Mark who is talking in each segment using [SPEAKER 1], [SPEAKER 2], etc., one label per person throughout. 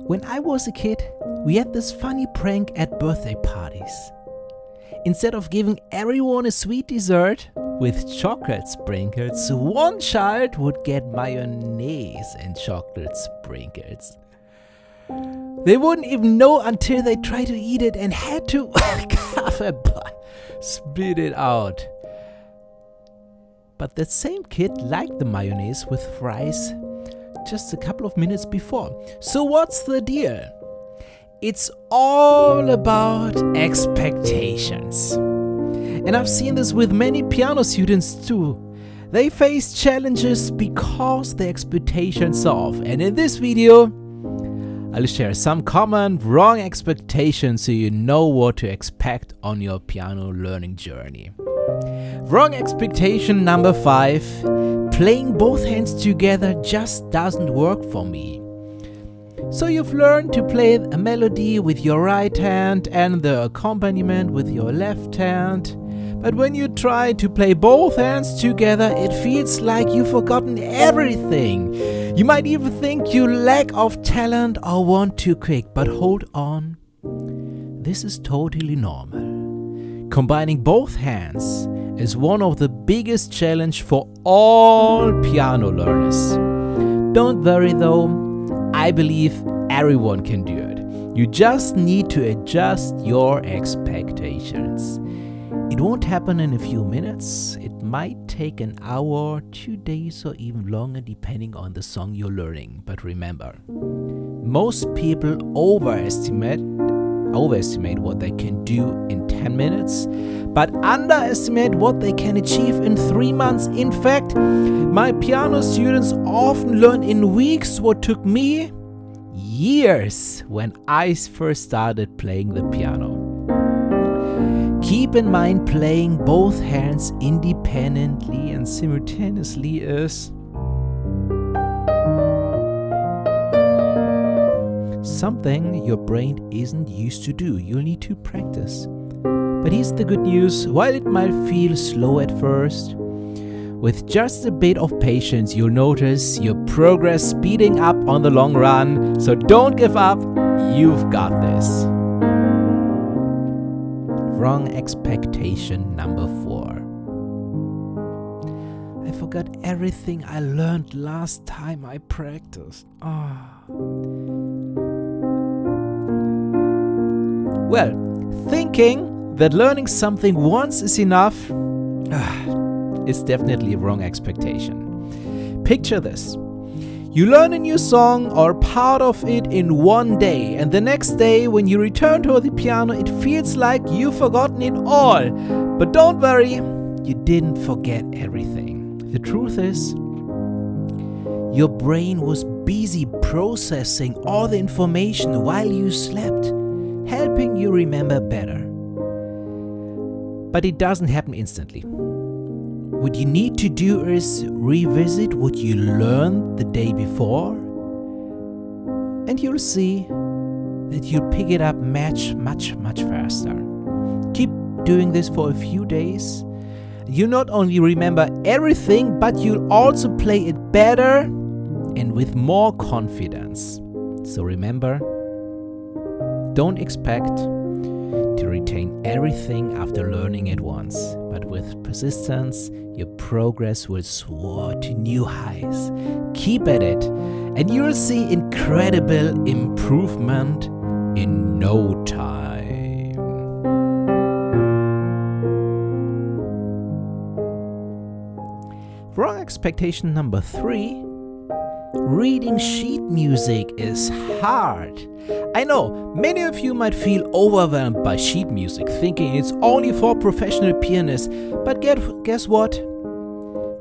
[SPEAKER 1] When I was a kid, we had this funny prank at birthday parties. Instead of giving everyone a sweet dessert with chocolate sprinkles, one child would get mayonnaise and chocolate sprinkles. They wouldn't even know until they tried to eat it and had to spit it out. But that same kid liked the mayonnaise with fries just a couple of minutes before. So what's the deal? It's all about expectations. And I've seen this with many piano students too. They face challenges because their expectations are off. And in this video, I'll share some common wrong expectations so you know what to expect on your piano learning journey. Wrong expectation number 5. Playing both hands together just doesn't work for me. So you've learned to play a melody with your right hand and the accompaniment with your left hand. But when you try to play both hands together, it feels like you've forgotten everything. You might even think you lack of talent or want too quick, but hold on. This is totally normal. Combining both hands is one of the biggest challenges for all piano learners. Don't worry though, I believe everyone can do it. You just need to adjust your expectations. It won't happen in a few minutes. It might take an hour, 2 days, or even longer depending on the song you're learning. But remember, most people overestimate what they can do in 10 minutes, but underestimate what they can achieve in 3 months. In fact, my piano students often learn in weeks what took me years when I first started playing the piano. Keep in mind, playing both hands independently and simultaneously is something your brain isn't used to do. You'll need to practice. But here's the good news. While it might feel slow at first, with just a bit of patience, you'll notice your progress speeding up on the long run. So don't give up. You've got this. Wrong expectation number 4. I forgot everything I learned last time I practiced. Well, thinking that learning something once is enough is definitely a wrong expectation. Picture this. You learn a new song or part of it in one day, and the next day when you return to the piano, it feels like you've forgotten it all. But don't worry, you didn't forget everything. The truth is, your brain was busy processing all the information while you slept, helping you remember better. But it doesn't happen instantly. What you need to do is revisit what you learned the day before, and you'll see that you'll pick it up much faster. Keep doing this for a few days. You'll not only remember everything, but you'll also play it better and with more confidence. So remember, don't expect to retain everything after learning it once, but with persistence, your progress will soar to new highs. Keep at it, and you'll see incredible improvement in no time. Wrong expectation number 3. Reading sheet music is hard. I know, many of you might feel overwhelmed by sheet music, thinking it's only for professional pianists. But guess what?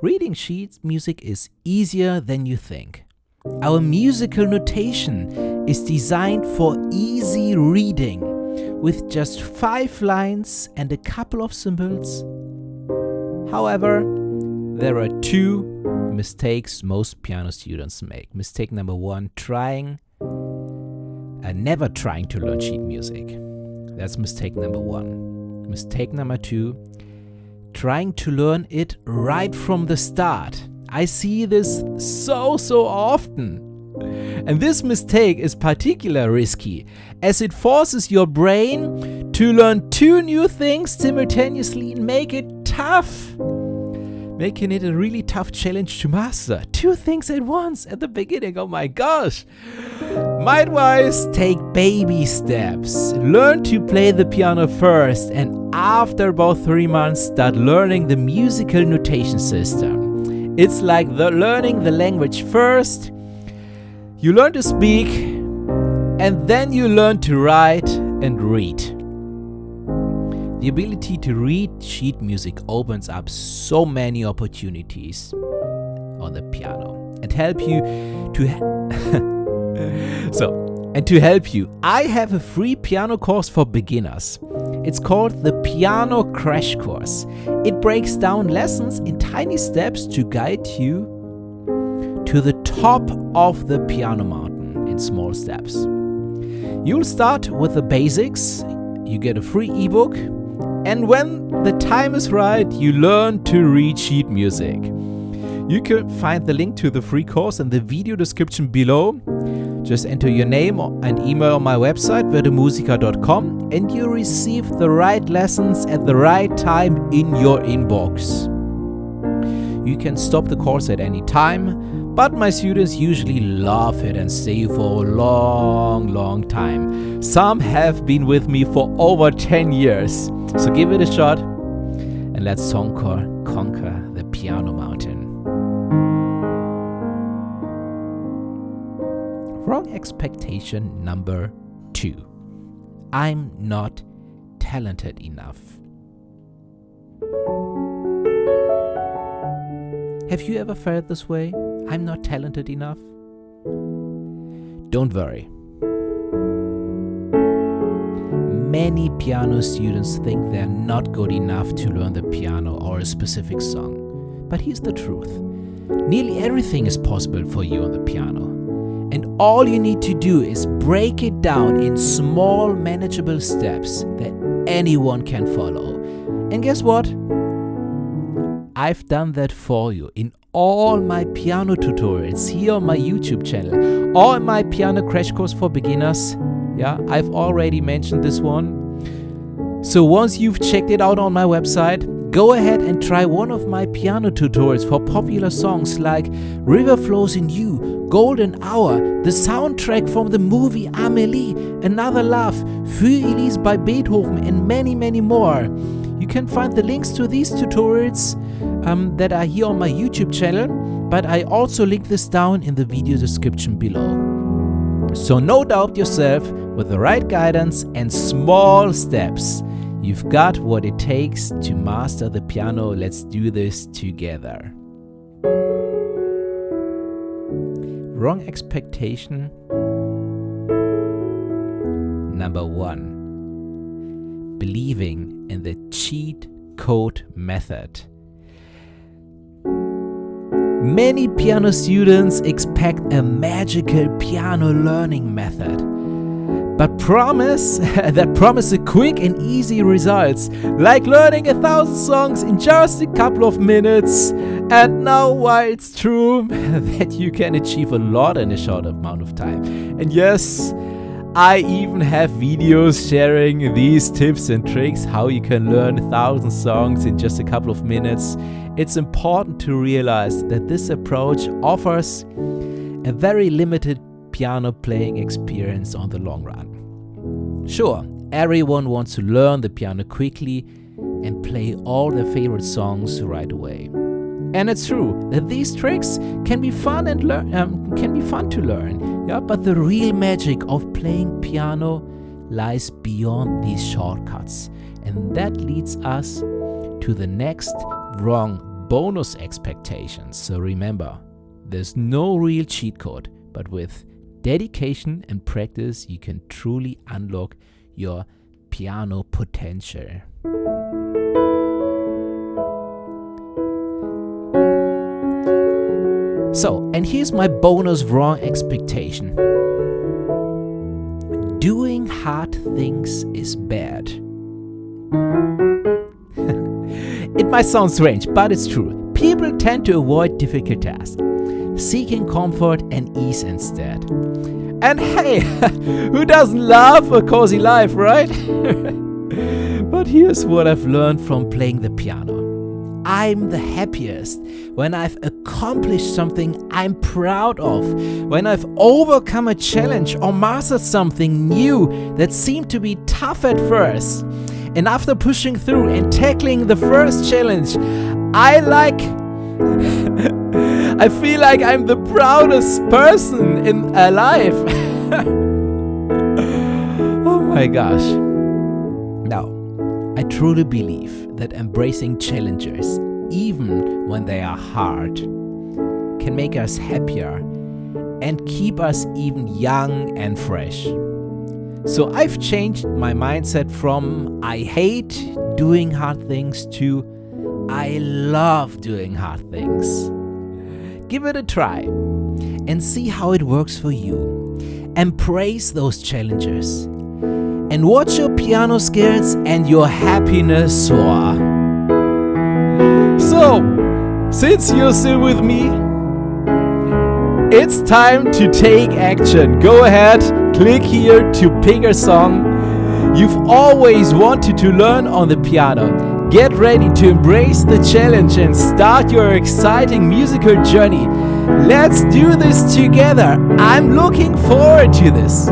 [SPEAKER 1] Reading sheet music is easier than you think. Our musical notation is designed for easy reading, with just 5 lines and a couple of symbols. However, there are 2 mistakes most piano students make. Mistake number 1, never trying to learn sheet music. That's mistake number 1. Mistake number 2, trying to learn it right from the start. I see this so often. And this mistake is particularly risky, as it forces your brain to learn 2 new things simultaneously and make it tough. Making it a really tough challenge to master. 2 things at once at the beginning, oh my gosh. My advice, take baby steps. Learn to play the piano first, and after about 3 months, start learning the musical notation system. It's like learning the language first. You learn to speak, and then you learn to write and read. The ability to read sheet music opens up so many opportunities on the piano and help you to to help you, I have a free piano course for beginners. It's called the Piano Crash Course. It breaks down lessons in tiny steps to guide you to the top of the piano mountain in small steps. You'll start with the basics, you get a free ebook, and when the time is right, you learn to read sheet music. You can find the link to the free course in the video description below. Just enter your name and email on my website, werdemusiker.de, and you receive the right lessons at the right time in your inbox. You can stop the course at any time, but my students usually love it and stay for a long time. Some have been with me for over 10 years. So give it a shot and let's conquer the piano mountain. Wrong expectation number 2. I'm not talented enough. Have you ever felt this way? I'm not talented enough? Don't worry. Many piano students think they're not good enough to learn the piano or a specific song. But here's the truth. Nearly everything is possible for you on the piano. And all you need to do is break it down in small, manageable steps that anyone can follow. And guess what? I've done that for you in all my piano tutorials here on my YouTube channel, or in my piano crash course for beginners. Yeah, I've already mentioned this one. So once you've checked it out on my website, go ahead and try one of my piano tutorials for popular songs like River Flows in You, Golden Hour, the soundtrack from the movie Amélie, Another Love, Für Elise by Beethoven, and many more. You can find the links to these tutorials that are here on my YouTube channel, but I also link this down in the video description below. So no doubt yourself, with the right guidance and small steps, you've got what it takes to master the piano. Let's do this together. Wrong expectation number 1. Believing in the cheat code method. Many piano students expect a magical piano learning method, but promise quick and easy results, like learning 1,000 songs in just a couple of minutes. And now, while it's true that you can achieve a lot in a short amount of time, and yes, I even have videos sharing these tips and tricks how you can learn 1,000 songs in just a couple of minutes, it's important to realize that this approach offers a very limited piano playing experience on the long run. Sure, everyone wants to learn the piano quickly and play all their favorite songs right away. And it's true that these tricks can be fun and to learn. Yeah, but the real magic of playing piano lies beyond these shortcuts, and that leads us to the next wrong bonus expectations. So remember, there's no real cheat code, but with dedication and practice, you can truly unlock your piano potential. So, and here's my bonus wrong expectation. Doing hard things is bad. It might sound strange, but it's true. People tend to avoid difficult tasks. seeking comfort and ease instead. And hey, who doesn't love a cozy life, right? But here's what I've learned from playing the piano. I'm the happiest when I've accomplished something I'm proud of, when I've overcome a challenge or mastered something new that seemed to be tough at first. And after pushing through and tackling the first challenge, I feel like I'm the proudest person in alive. Oh my gosh. Now, I truly believe that embracing challenges, even when they are hard, can make us happier and keep us even young and fresh. So I've changed my mindset from I hate doing hard things to I love doing hard things. Give it a try and see how it works for you. Embrace those challenges and watch your piano skills and your happiness soar. So, since you're still with me, it's time to take action. Go ahead, click here to pick a song you've always wanted to learn on the piano. Get ready to embrace the challenge and start your exciting musical journey. Let's do this together. I'm looking forward to this.